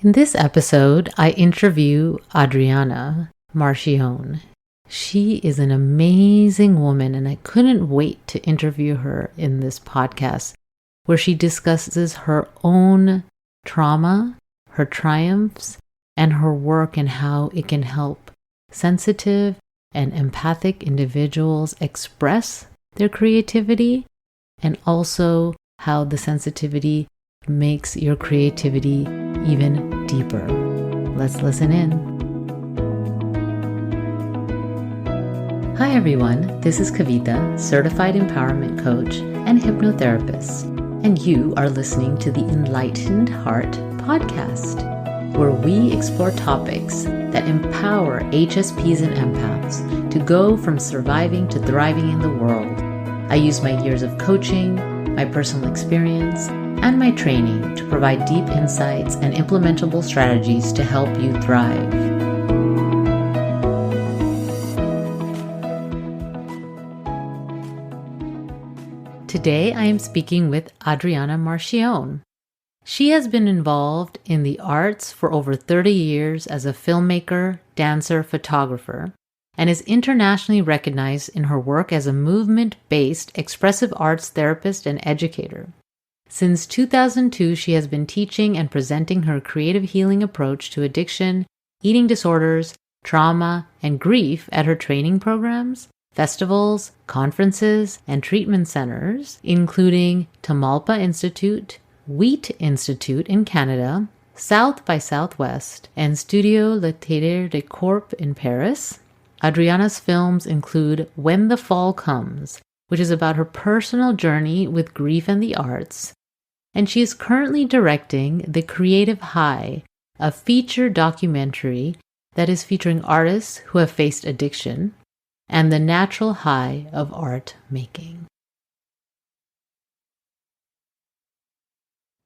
In this episode, I interview Adriana Marchione. She is an amazing woman, and I couldn't wait to interview her in this podcast, where she discusses her own trauma, her triumphs, and her work and how it can help sensitive and empathic individuals express their creativity, and also how the sensitivity makes your creativity even deeper. Let's listen in. Hi everyone, this is Kavita, certified empowerment coach and hypnotherapist, and you are listening to the Enlightened Heart podcast, where we explore topics that empower HSPs and empaths to go from surviving to thriving in the world. I use my years of coaching, my personal experience, and my training to provide deep insights and implementable strategies to help you thrive. Today, I am speaking with Adriana Marchione. She has been involved in the arts for over 30 years as a filmmaker, dancer, photographer, and is internationally recognized in her work as a movement-based expressive arts therapist and educator. Since 2002, she has been teaching and presenting her creative healing approach to addiction, eating disorders, trauma, and grief at her training programs, festivals, conferences, and treatment centers, including Tamalpa Institute, Wheat Institute in Canada, South by Southwest, and Studio Le Théâtre de Corp in Paris. Adriana's films include When the Fall Comes, which is about her personal journey with grief and the arts, and she is currently directing The Creative High, a feature documentary that is featuring artists who have faced addiction, and the natural high of art making.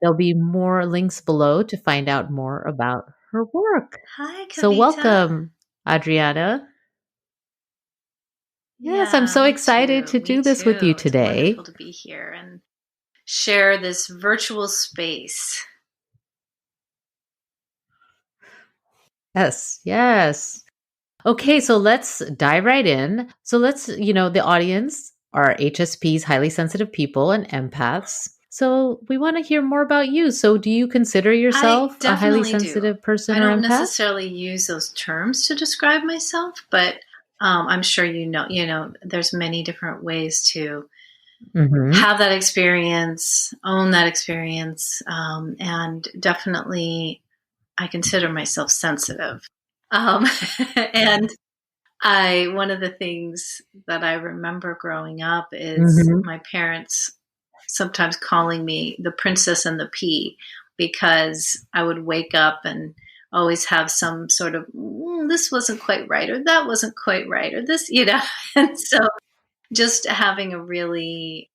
There'll be more links below to find out more about her work. Hi, Kavita. So welcome, Adriana. Yes, I'm so excited to do this with you today. It's wonderful to be here and share this virtual space. Yes. Okay, so let's dive right in. So the audience are HSPs, highly sensitive people, and empaths. So we want to hear more about you. So do you consider yourself a highly sensitive person or empath? I don't necessarily use those terms to describe myself, but I'm sure you know, there's many different ways to have that experience, own that experience, and definitely I consider myself sensitive. And one of the things that I remember growing up is my parents sometimes calling me the princess and the pea, because I would wake up and always have some sort of, this wasn't quite right, or that wasn't quite right, or this, and so just having a really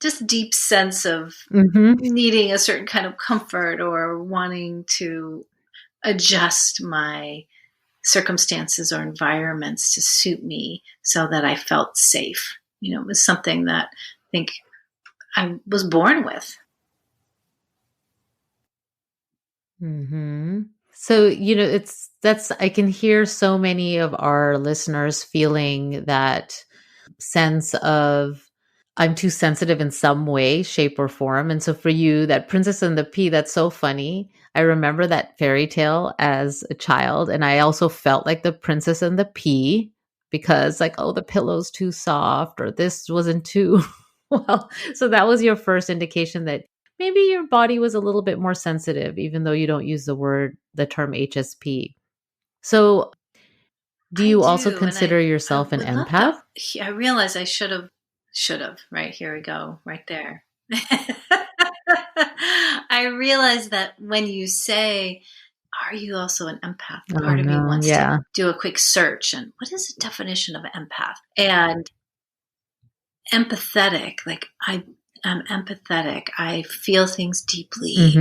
just deep sense of needing a certain kind of comfort or wanting to adjust my circumstances or environments to suit me so that I felt safe. It was something that I think I was born with. So, I can hear so many of our listeners feeling that sense of, I'm too sensitive in some way, shape, or form. And so for you, that Princess and the Pea, that's so funny. I remember that fairy tale as a child, and I also felt like the Princess and the Pea, because the pillow's too soft, or this wasn't too well. So that was your first indication that maybe your body was a little bit more sensitive, even though you don't use the term HSP. So do you also consider yourself an empath? I realize I should have, right? Here we go, right there. I realize that when you say, are you also an empath? Part of me wants to do a quick search and what is the definition of an empath? And empathetic, I'm empathetic. I feel things deeply.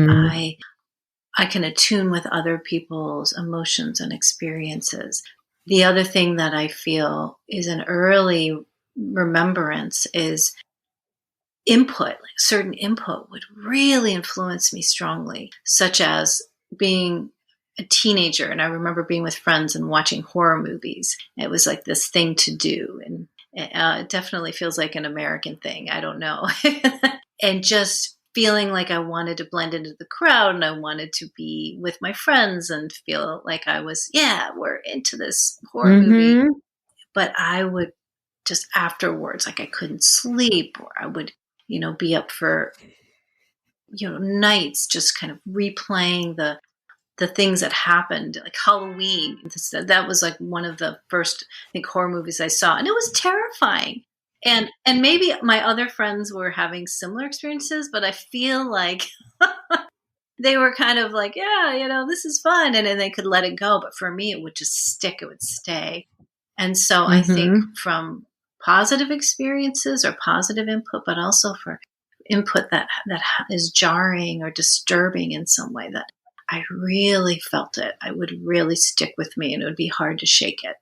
I can attune with other people's emotions and experiences. The other thing that I feel is an early remembrance is input. Certain input would really influence me strongly, such as being a teenager, and I remember being with friends and watching horror movies. It was like this thing to do, and it definitely feels like an American thing. I don't know. And just feeling like I wanted to blend into the crowd, and I wanted to be with my friends and feel like I was, we're into this horror movie. But I would just afterwards, like I couldn't sleep, or I would, be up for, nights just kind of replaying the things that happened, like Halloween. That was like one of the first, I think, horror movies I saw, and it was terrifying. And maybe my other friends were having similar experiences, but I feel like they were kind of like, this is fun, and then they could let it go. But for me, it would just stick; it would stay. And so I think from positive experiences or positive input, but also for input that is jarring or disturbing in some way, that I really felt it, I would really stick with me, and it would be hard to shake it.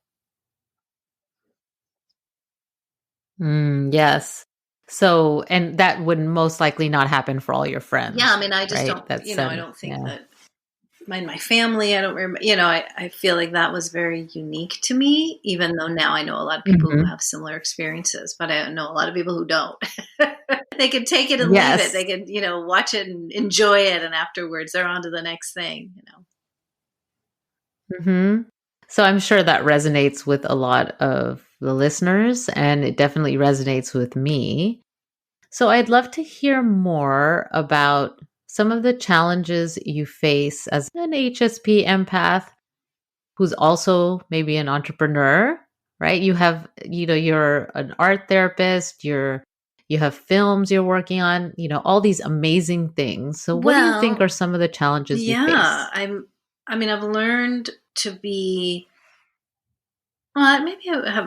Yes. So, and that would most likely not happen for all your friends. Yeah, I mean, I just don't, I don't think that my family, I don't remember, I feel like that was very unique to me, even though now I know a lot of people who have similar experiences, but I know a lot of people who don't. They can take it and leave it. They can, watch it and enjoy it, and afterwards they're on to the next thing, So I'm sure that resonates with a lot of the listeners, and it definitely resonates with me. So I'd love to hear more about some of the challenges you face as an HSP empath who's also maybe an entrepreneur, right? You have, you're an art therapist, you have films you're working on, all these amazing things. So what do you think are some of the challenges you face? Yeah, I've learned to be, well,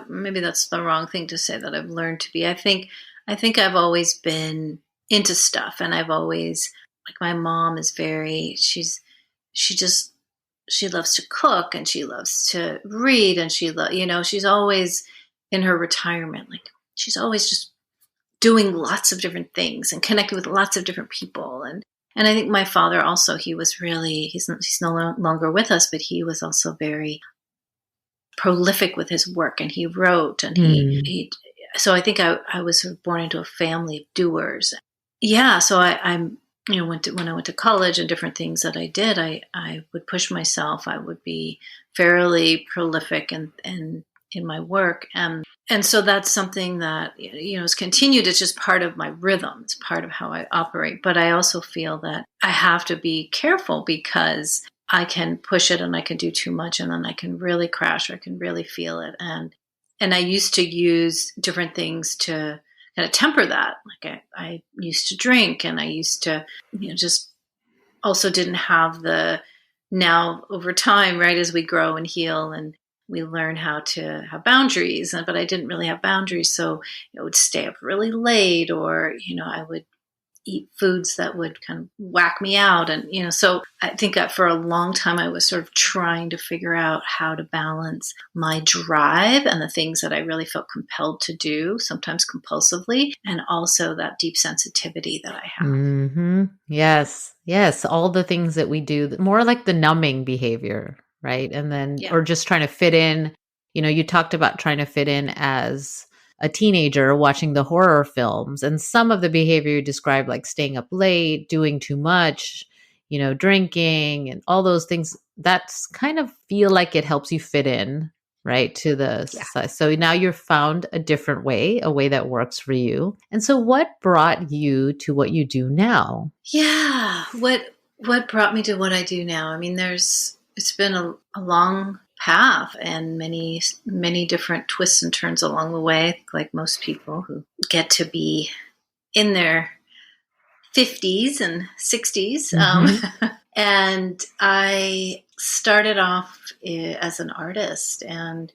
maybe that's the wrong thing to say, that I've learned to be. I think I've always been into stuff, and I've always, like, my mom is she loves to cook, and she loves to read, and she's always in her retirement, like she's always just doing lots of different things and connecting with lots of different people. And I think my father also, he's no longer with us, but he was also very prolific with his work, and he wrote, and he so I think I was sort of born into a family of doers. Yeah. So I'm, when I went to college and different things that I did, I would push myself. I would be fairly prolific and in my work. And so that's something that, has continued. It's just part of my rhythm. It's part of how I operate. But I also feel that I have to be careful, because I can push it and I can do too much, and then I can really crash, or I can really feel it. And I used to use different things to kind of temper that. Like I used to drink, and I used to, just also didn't have now over time, right, as we grow and heal and we learn how to have boundaries, but I didn't really have boundaries. So I would stay up really late, or, I would eat foods that would kind of whack me out. And, so I think that for a long time, I was sort of trying to figure out how to balance my drive and the things that I really felt compelled to do, sometimes compulsively, and also that deep sensitivity that I have. Yes. All the things that we do, more like the numbing behavior, right? And then, or just trying to fit in, you talked about trying to fit in as a teenager watching the horror films, and some of the behavior you described, like staying up late, doing too much, drinking, and all those things, that's kind of feel like it helps you fit in, right, to the society. So now you've found a different way, a way that works for you. And so what brought you to what you do now? Yeah. What brought me to what I do now? I mean, it's been a long path and many, many different twists and turns along the way, like most people who get to be in their 50s and 60s. And I started off as an artist, and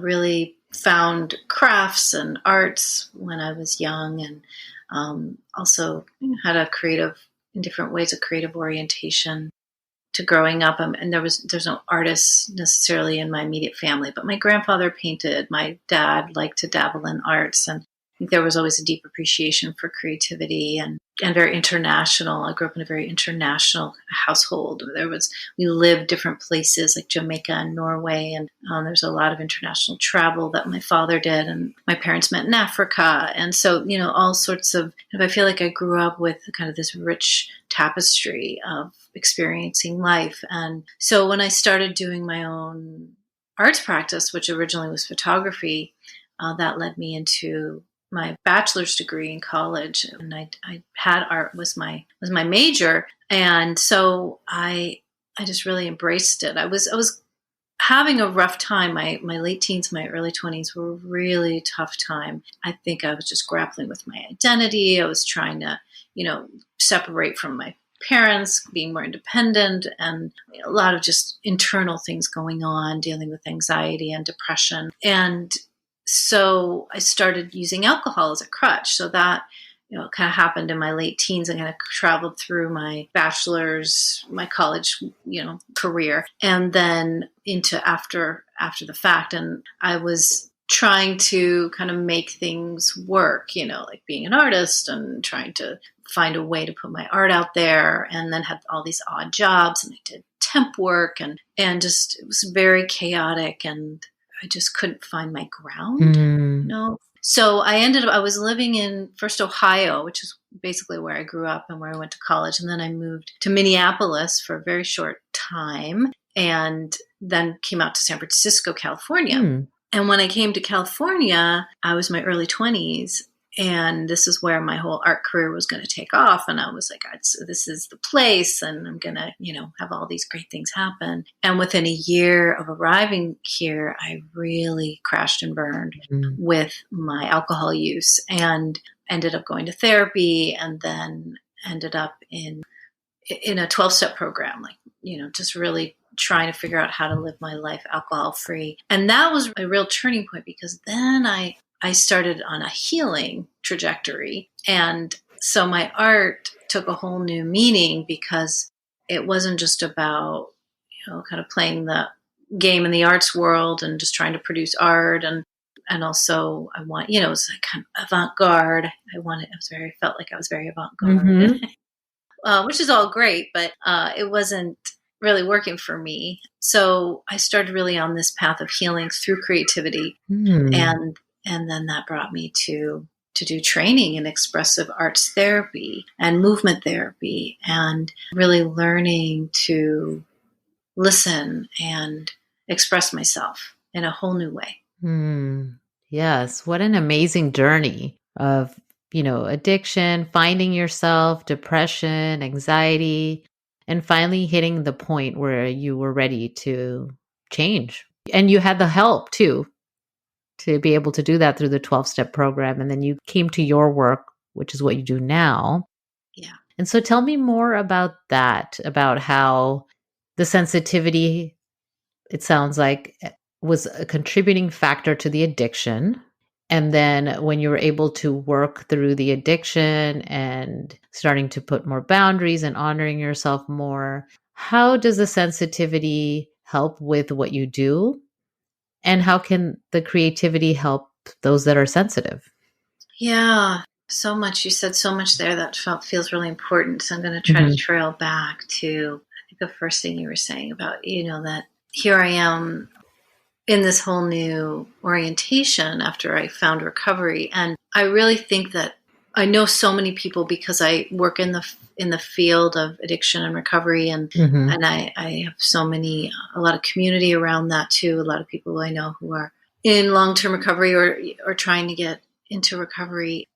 really found crafts and arts when I was young, and also had in different ways, a creative orientation to growing up. And there's no artists necessarily in my immediate family, but my grandfather painted, my dad liked to dabble in arts, and think there was always a deep appreciation for creativity and very international. I grew up in a very international household. We lived different places like Jamaica and Norway, and there's a lot of international travel that my father did, and my parents met in Africa. And so, all sorts of, I feel like I grew up with kind of this rich tapestry of experiencing life. And so when I started doing my own arts practice, which originally was photography, that led me into my bachelor's degree in college, and I had art was my major, and so I just really embraced it. I was having a rough time. My late teens, my early 20s were a really tough time. I think I was just grappling with my identity. I was trying to, separate from my parents, being more independent, and a lot of just internal things going on, dealing with anxiety and depression. And so I started using alcohol as a crutch. So that, kind of happened in my late teens. I kind of traveled through my bachelor's, my college, career, and then into after the fact. And I was trying to kind of make things work, like being an artist and trying to find a way to put my art out there, and then had all these odd jobs, and I did temp work, and just, it was very chaotic, and I just couldn't find my ground, So I was living in first Ohio, which is basically where I grew up and where I went to college. And then I moved to Minneapolis for a very short time, and then came out to San Francisco, California. And when I came to California, I was in my early 20s. And this is where my whole art career was going to take off. And I was like, this is the place, and I'm going to, have all these great things happen. And within a year of arriving here, I really crashed and burned with my alcohol use, and ended up going to therapy, and then ended up in a 12-step program, just really trying to figure out how to live my life alcohol free. And that was a real turning point, because then I started on a healing trajectory. And so my art took a whole new meaning, because it wasn't just about, kind of playing the game in the arts world and just trying to produce art. And also it was like kind of avant-garde. Felt like I was very avant-garde, which is all great, but it wasn't really working for me. So I started really on this path of healing through creativity. And then that brought me to do training in expressive arts therapy and movement therapy, and really learning to listen and express myself in a whole new way. Yes. What an amazing journey of, addiction, finding yourself, depression, anxiety, and finally hitting the point where you were ready to change. And you had the help too, to be able to do that through the 12-step program. And then you came to your work, which is what you do now. Yeah. And so tell me more about that, about how the sensitivity, it sounds like, was a contributing factor to the addiction. And then when you were able to work through the addiction and starting to put more boundaries and honoring yourself more, how does the sensitivity help with what you do? And how can the creativity help those that are sensitive? Yeah, so much. You said so much there that feels really important. So I'm going to try to trail back to, I think, the first thing you were saying about, that here I am in this whole new orientation after I found recovery. And I really think that I know so many people, because I work in the field of addiction and recovery, and I have a lot of community around that too. A lot of people I know who are in long-term recovery or trying to get into recovery,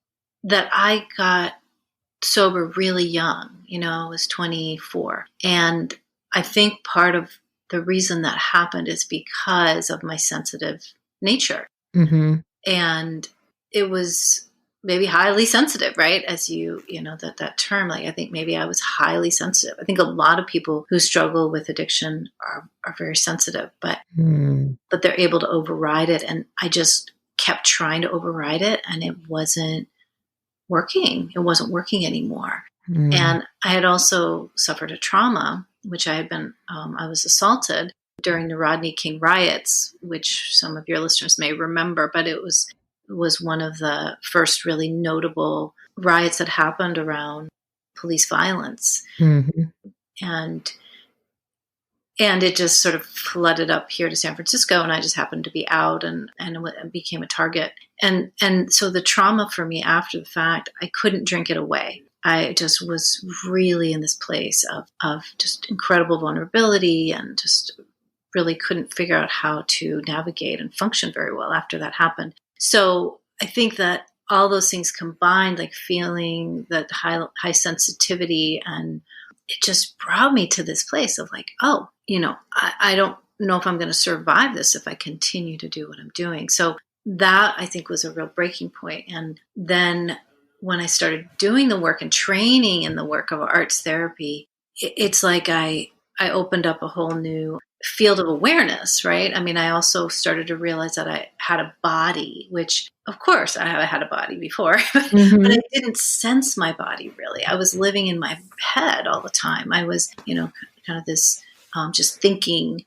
that I got sober really young. I was 24, and I think part of the reason that happened is because of my sensitive nature, and it was maybe highly sensitive, right? As that term, like, I think maybe I was highly sensitive. I think a lot of people who struggle with addiction are very sensitive, but they're able to override it. And I just kept trying to override it, and it wasn't working. It wasn't working anymore. And I had also suffered a trauma, which I was assaulted during the Rodney King riots, which some of your listeners may remember, but it was was one of the first really notable riots that happened around police violence. Mm-hmm. And it just sort of flooded up here to San Francisco, and I just happened to be out and became a target. And so the trauma for me after the fact, I couldn't drink it away. I just was really in this place of just incredible vulnerability, and just really couldn't figure out how to navigate and function very well after that happened. So I think that all those things combined, like feeling that high sensitivity, and it just brought me to this place of like, oh, I don't know if I'm going to survive this if I continue to do what I'm doing. So that, I think, was a real breaking point. And then when I started doing the work and training in the work of arts therapy, it's like I opened up a whole new field of awareness, right? I mean, I also started to realize that I had a body, which, of course, I had a body before, Mm-hmm. but I didn't sense my body really. I was living in my head all the time. I was, kind of this just thinking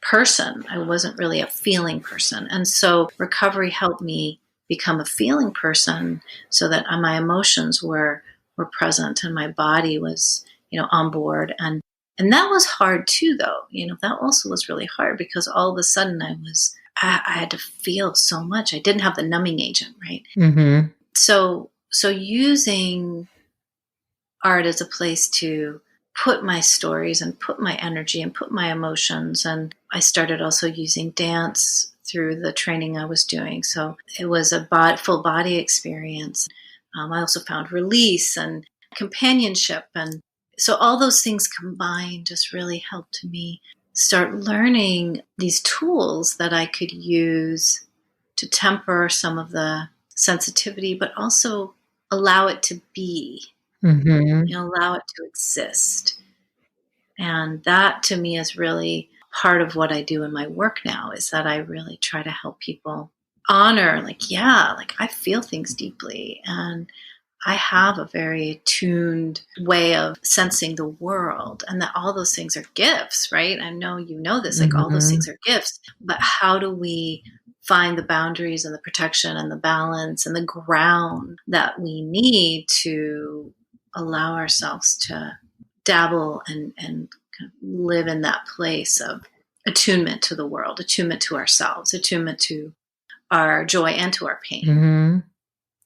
person. I wasn't really a feeling person. And so recovery helped me become a feeling person, so that my emotions were present and my body was, on board. And that was hard too, though. That also was really hard, because all of a sudden I had to feel so much. I didn't have the numbing agent, right? Mm-hmm. So using art as a place to put my stories and put my energy and put my emotions. And I started also using dance through the training I was doing. So it was a full body experience. I also found release and companionship. And so all those things combined just really helped me start learning these tools that I could use to temper some of the sensitivity, but also allow it to be, Mm-hmm. allow it to exist. And that to me is really part of what I do in my work now, is that I really try to help people honor, like I feel things deeply, and I have a very attuned way of sensing the world, and that all those things are gifts, right? I know you know this, like all those things are gifts, but how do we find the boundaries and the protection and the balance and the ground that we need to allow ourselves to dabble and kind of live in that place of attunement to the world, attunement to ourselves, attunement to our joy and to our pain. Mm-hmm.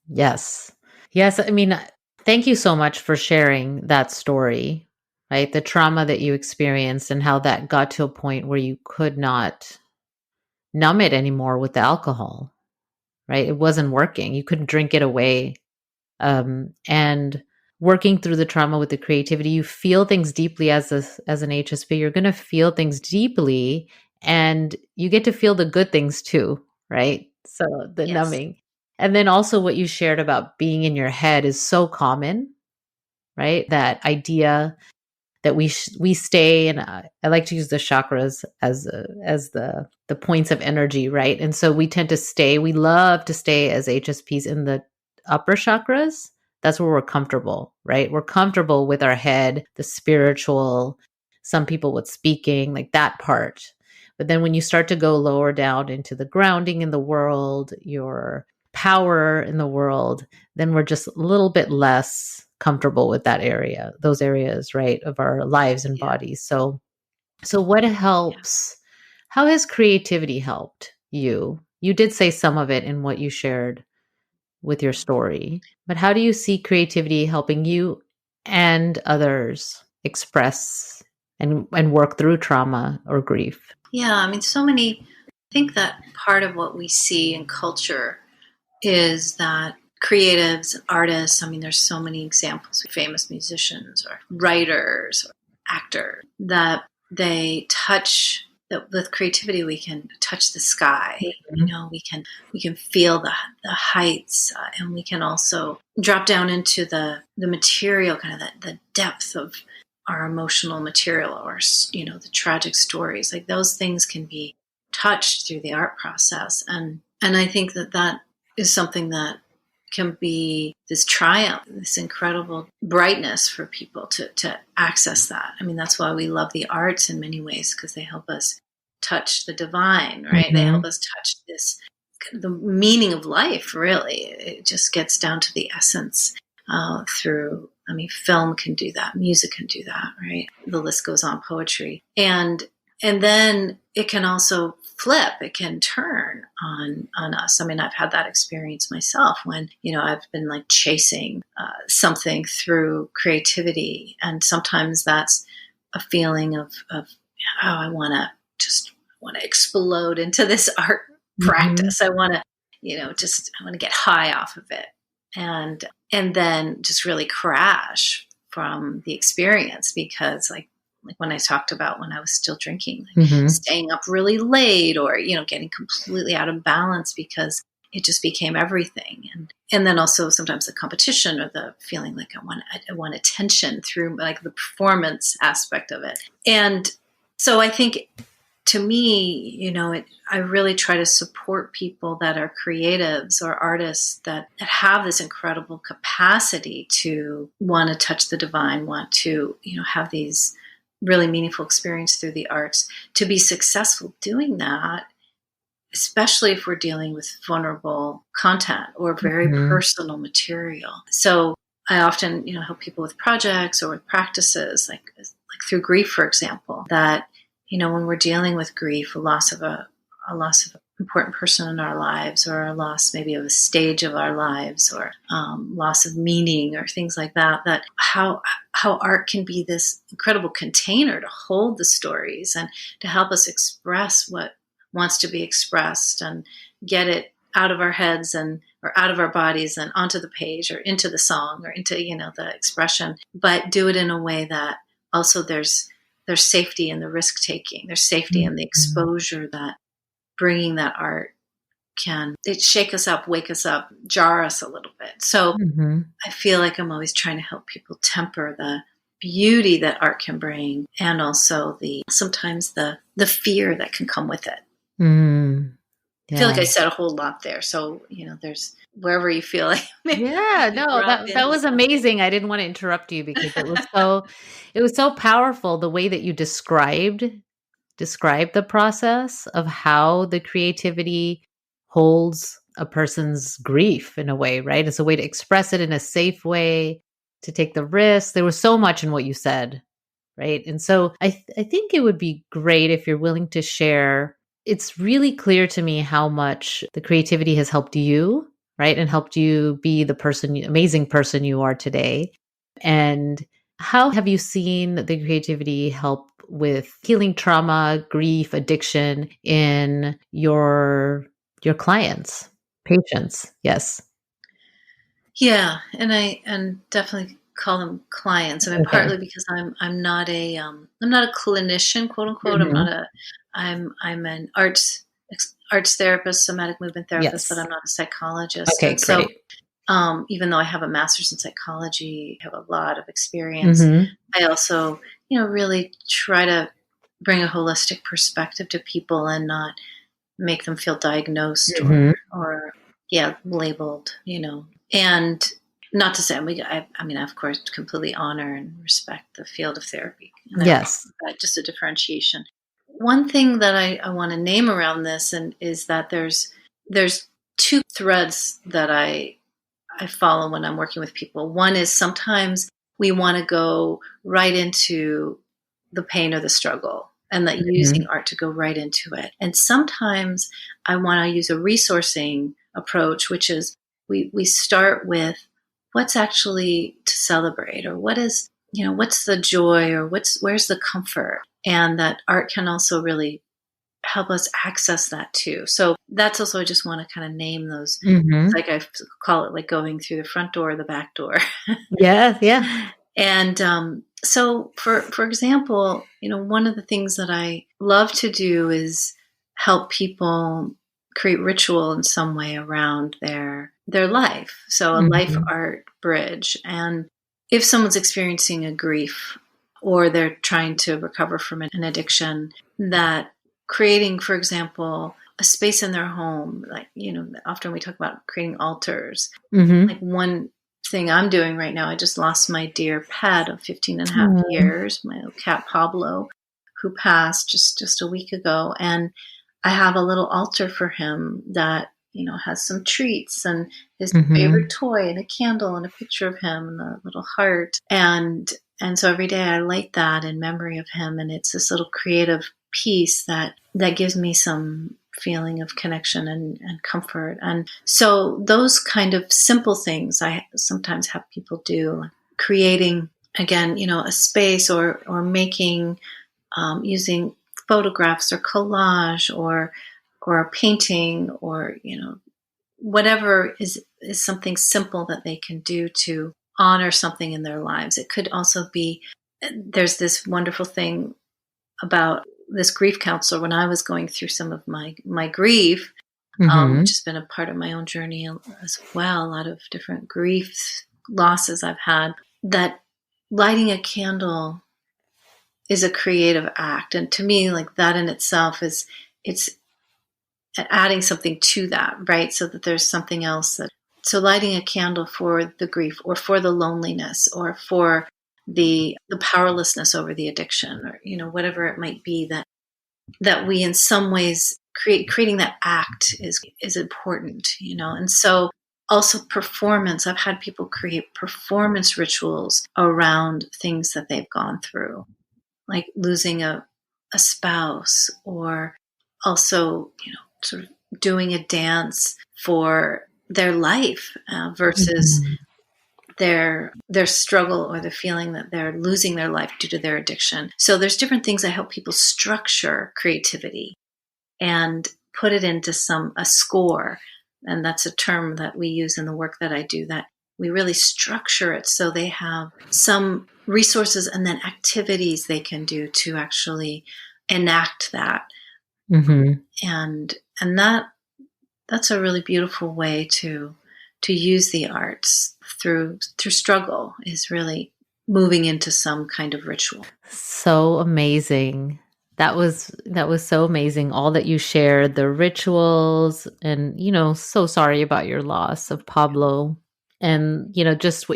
Yes. Yes. I mean, thank you so much for sharing that story, right? The trauma that you experienced and how that got to a point where you could not numb it anymore with the alcohol, right? It wasn't working. You couldn't drink it away. And working through the trauma with the creativity, you feel things deeply as an HSP. You're going to feel things deeply, and you get to feel the good things too, right? So the Yes. numbing. And then also what you shared about being in your head is so common, right? That idea that we stay, and I like to use the chakras as the points of energy, right? And so we tend to stay. We love to stay as HSPs in the upper chakras. That's where we're comfortable, right? We're comfortable with our head, the spiritual. Some people with speaking, like that part. But then when you start to go lower down into the grounding in the world, your power in the world, then we're just a little bit less comfortable with those areas, right, of our lives and bodies. So what helps? How has creativity helped you? You did say some of it in what you shared with your story, but how do you see creativity helping you and others express and work through trauma or grief? Yeah, I mean, I think that part of what we see in culture is that creatives and artists, I mean, there's so many examples of famous musicians or writers or actors, that they touch, that with creativity we can touch the sky. Mm-hmm. We can feel the heights, and we can also drop down into the material, kind of the depth of our emotional material, or the tragic stories. Like those things can be touched through the art process, and I think that is something that can be this triumph, this incredible brightness for people to access that. I mean, that's why we love the arts in many ways, because they help us touch the divine, right? Mm-hmm. They help us touch this the meaning of life, really. It just gets down to the essence through, film can do that, music can do that, right? The list goes on, poetry. And then it can also flip, it can turn on us. I've had that experience myself when, I've been like chasing something through creativity. And sometimes that's a feeling of I want to explode into this art practice. I want to, I want to get high off of it. And then just really crash from the experience, because like when I talked about when I was still drinking, staying up really late, or, getting completely out of balance because it just became everything. And then also sometimes the competition, or the feeling like I want attention through like the performance aspect of it. And so I think, to me, I really try to support people that are creatives or artists that have this incredible capacity to want to touch the divine, want to, have these really meaningful experience through the arts, to be successful doing that, especially if we're dealing with vulnerable content or very personal material. So I often, help people with projects or with practices, like through grief, for example, that, when we're dealing with grief, a loss of an important person in our lives, or a loss maybe of a stage of our lives, or loss of meaning, or things like that, that how art can be this incredible container to hold the stories and to help us express what wants to be expressed, and get it out of our heads or out of our bodies and onto the page or into the song or into, the expression, but do it in a way that also there's safety in the risk taking. There's safety in the exposure that bringing that art it shake us up, wake us up, jar us a little bit. So I feel like I'm always trying to help people temper the beauty that art can bring, and also sometimes the fear that can come with it. I feel like I said a whole lot there. So, there's wherever you feel like. That was amazing. I didn't want to interrupt you because it was so powerful, the way that you described the process of how the creativity holds a person's grief in a way, right? It's a way to express it in a safe way, to take the risk. There was so much in what you said, right? And so I think it would be great if you're willing to share. It's really clear to me how much the creativity has helped you, right? And helped you be the amazing person you are today. And how have you seen the creativity help with healing trauma, grief, addiction in your clients, patients? Yes. Yeah. And definitely call them clients. Partly because I'm not a clinician, quote unquote. I'm an arts therapist, somatic movement therapist, but I'm not a psychologist. Okay, and great. So, even though I have a master's in psychology, I have a lot of experience. I also, really try to bring a holistic perspective to people and not make them feel diagnosed or labeled, and not to say, I of course, completely honor and respect the field of therapy. Yes. Just a differentiation. One thing that I want to name around this is that there's two threads that I follow when I'm working with people. One is sometimes we want to go right into the pain or the struggle, and that using art to go right into it. And sometimes I want to use a resourcing approach, which is we start with what's actually to celebrate, or what's the joy, or where's the comfort, and that art can also really help us access that too. So that's also, I just want to kind of name those, like I call it, like going through the front door or the back door. Yeah. And so for example, one of the things that I love to do is help people create ritual in some way around their life. So a life art bridge. And if someone's experiencing a grief, or they're trying to recover from an addiction, that creating, for example, a space in their home, like, often we talk about creating altars. Like one thing I'm doing right now, I just lost my dear pet of 15 and a half years, my cat Pablo, who passed just a week ago. And I have a little altar for him that, has some treats and his favorite toy and a candle and a picture of him and a little heart. And so every day I light that in memory of him. And it's this little creative piece that gives me some feeling of connection and comfort. And so those kind of simple things I sometimes have people do, like creating, again, a space or making, using photographs or collage or a painting or, whatever is something simple that they can do to honor something in their lives. It could also be, there's this wonderful thing about this grief counselor when I was going through some of my grief, which has been a part of my own journey as well, a lot of different grief losses I've had, that lighting a candle is a creative act. And to me, like that in itself it's adding something to that, right? So that there's something else so lighting a candle for the grief or for the loneliness or for the powerlessness over the addiction or, whatever it might be that we in some ways creating that act is important, and so also performance. I've had people create performance rituals around things that they've gone through, like losing a spouse, or also, sort of doing a dance for their life versus their struggle or the feeling that they're losing their life due to their addiction. So there's different things that help people structure creativity and put it into a score. And that's a term that we use in the work that I do, that we really structure it so they have some resources and then activities they can do to actually enact that. And that's a really beautiful way to use the arts through struggle, is really moving into some kind of ritual. So amazing. That was so amazing. All that you shared, the rituals, and, so sorry about your loss of Pablo. And, just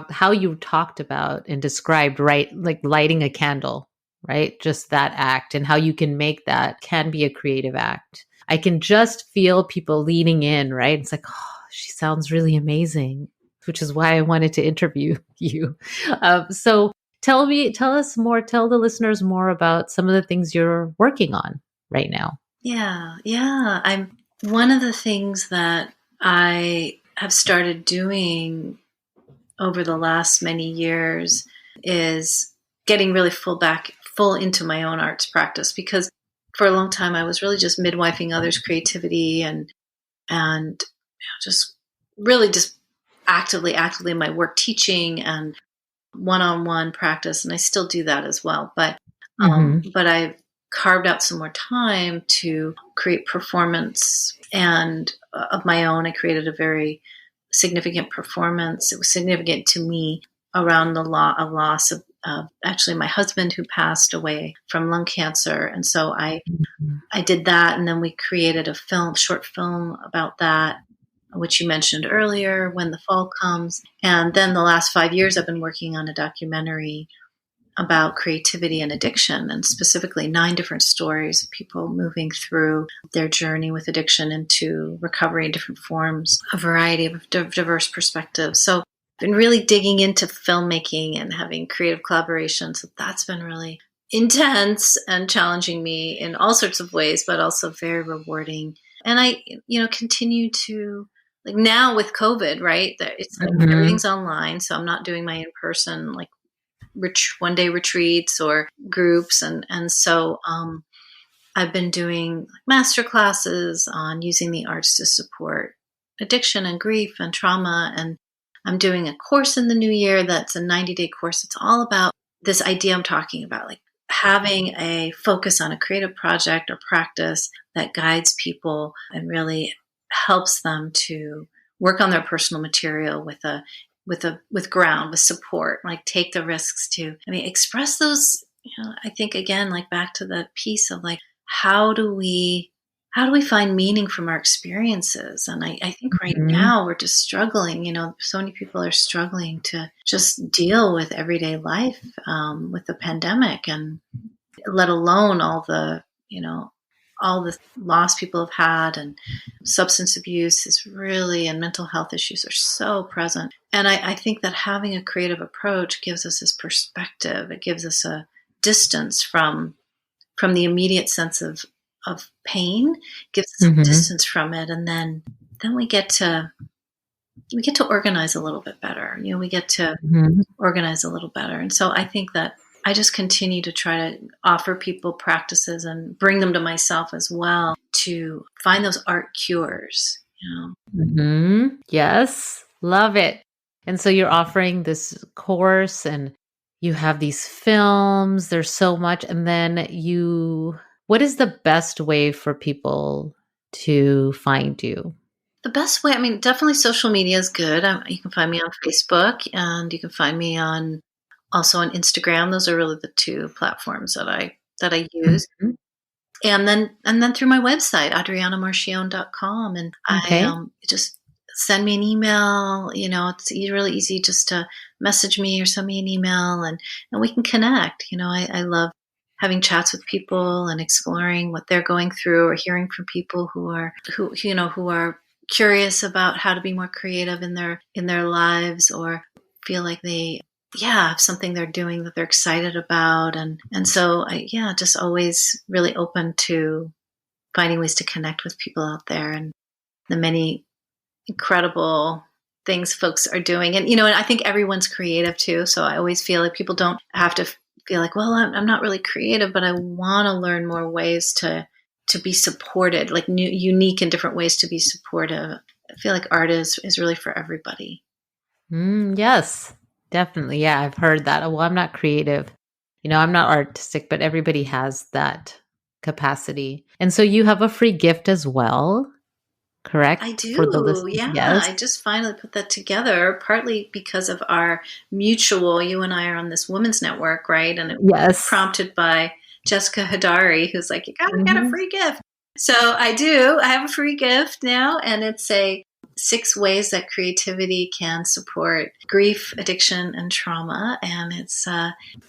how you talked about and described, right? Like lighting a candle, right? Just that act, and how you can make that can be a creative act. I can just feel people leaning in, right? It's like, oh, she sounds really amazing, which is why I wanted to interview you. So tell us more, tell the listeners more about some of the things you're working on right now. Yeah. One of the things that I have started doing over the last many years is getting really full into my own arts practice, because for a long time I was really just midwifing others' creativity and just really just actively in my work teaching and one-on-one practice, and I still do that as well. But I've carved out some more time to create performance and of my own. I created a very significant performance. It was significant to me around a loss of actually my husband, who passed away from lung cancer. And so I did that, and then we created a short film about that, which you mentioned earlier, When the Fall Comes. And then the last 5 years, I've been working on a documentary about creativity and addiction, and specifically 9 different stories of people moving through their journey with addiction into recovery in different forms, a variety of diverse perspectives. So I've been really digging into filmmaking and having creative collaborations. So that's been really intense and challenging me in all sorts of ways, but also very rewarding. And I, continue to, like now with COVID, right? It's like everything's online. So I'm not doing my in-person, like one-day retreats or groups. And so I've been doing master classes on using the arts to support addiction and grief and trauma. And I'm doing a course in the new year that's a 90-day course. It's all about this idea I'm talking about, like having a focus on a creative project or practice that guides people and really helps them to work on their personal material with support, like take the risks to, express those, I think again, like back to the piece of like, how do we find meaning from our experiences? And I think right now we're just struggling, so many people are struggling to just deal with everyday life with the pandemic, and let alone all the, all the loss people have had, and substance abuse is really, and mental health issues are so present. And I think that having a creative approach gives us this perspective. It gives us a distance from the immediate sense of pain, gives us a distance from it. And then we get to organize a little bit better. We get to organize a little better. And so I think that I just continue to try to offer people practices and bring them to myself as well to find those art cures. Yes, love it. And so you're offering this course and you have these films, there's so much. And then what is the best way for people to find you? The best way, definitely social media is good. You can find me on Facebook, and you can find me also on Instagram. Those are really the two platforms that I use. And then through my website, adrianamarchione.com. And I just send me an email. It's really easy just to message me or send me an email, and we can connect. I love having chats with people and exploring what they're going through, or hearing from people who are curious about how to be more creative in their lives, or feel like they have something they're doing that they're excited about. And so just always really open to finding ways to connect with people out there, and the many incredible things folks are doing. And, and I think everyone's creative too. So I always feel like people don't have to feel like, well, I'm not really creative, but I want to learn more ways to be supported, like new, unique and different ways to be supportive. I feel like art is really for everybody. Yes, definitely. Yeah, I've heard that. Well, I'm not creative. I'm not artistic, but everybody has that capacity. And so you have a free gift as well, correct? I do. For the listeners. Yeah. Yes. I just finally put that together, partly because of our mutual, you and I are on this women's network, right? And it was prompted by Jessica Hadari, who's like, you got to get a free gift. So I do. I have a free gift now, and it's 6 ways that creativity can support grief, addiction, and trauma. And it's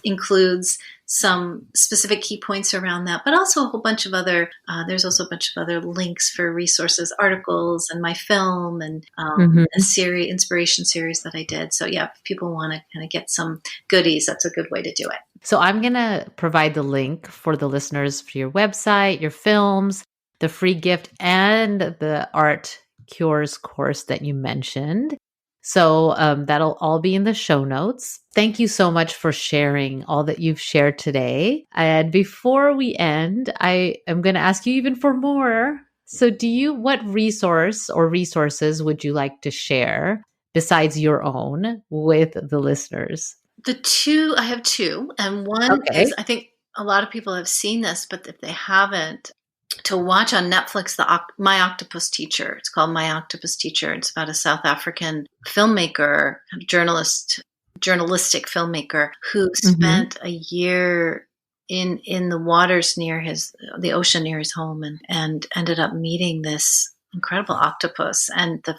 includes some specific key points around that, but also a whole bunch of other, there's also a bunch of other links for resources, articles, and my film, and a inspiration series that I did. So if people want to kind of get some goodies, that's a good way to do it. So I'm going to provide the link for the listeners for your website, your films, the free gift, and the art cures course that you mentioned. So that'll all be in the show notes. Thank you so much for sharing all that you've shared today. And before we end, I am going to ask you even for more. So what resource or resources would you like to share besides your own with the listeners? I have 2. And one is, I think a lot of people have seen this, but if they haven't, to watch on Netflix, My Octopus Teacher. It's called My Octopus Teacher. It's about a South African filmmaker, journalistic filmmaker, who spent a year in the waters near the ocean near his home, and ended up meeting this incredible octopus. And the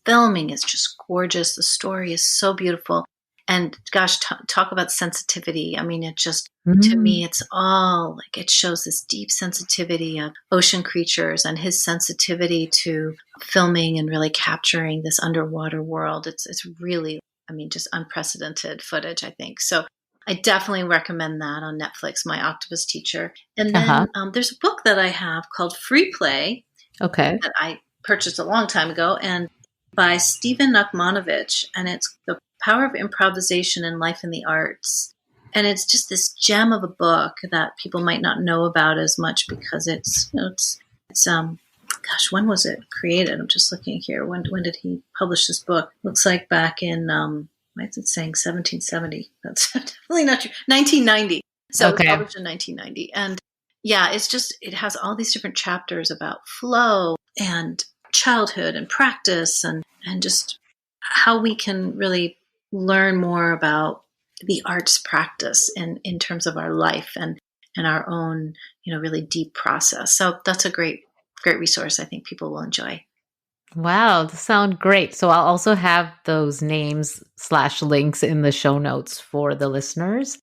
filming is just gorgeous. The story is so beautiful. And gosh, talk about sensitivity. It just, to me, it's all like, it shows this deep sensitivity of ocean creatures and his sensitivity to filming and really capturing this underwater world. It's really, just unprecedented footage, I think. So I definitely recommend that on Netflix, My Octopus Teacher. And then there's a book that I have called Free Play. That I purchased a long time ago, and by Stephen Nachmanovich, and it's The Power of Improvisation in Life in the Arts. And it's just this gem of a book that people might not know about as much, because it's when was it created? I'm just looking here. When did he publish this book? Looks like back in, why is it saying 1770? That's definitely not true. 1990. So it was published in 1990. And it has all these different chapters about flow and childhood and practice, and just how we can really learn more about the arts practice in terms of our life and our own, really deep process. So that's a great resource I think people will enjoy. Wow, that sounds great. So I'll also have those names/links in the show notes for the listeners.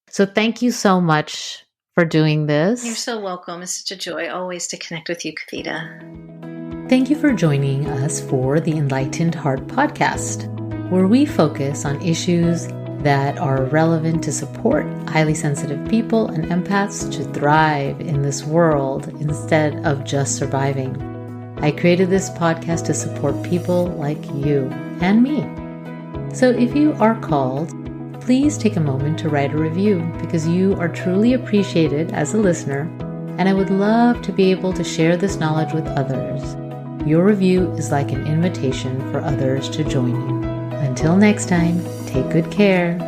So thank you so much for doing this. You're so welcome. It's such a joy always to connect with you, Kavita. Thank you for joining us for the Enlightened Heart podcast, where we focus on issues that are relevant to support highly sensitive people and empaths to thrive in this world instead of just surviving. I created this podcast to support people like you and me. So if you are called, please take a moment to write a review because you are truly appreciated as a listener, and I would love to be able to share this knowledge with others. Your review is like an invitation for others to join you. Until next time, take good care.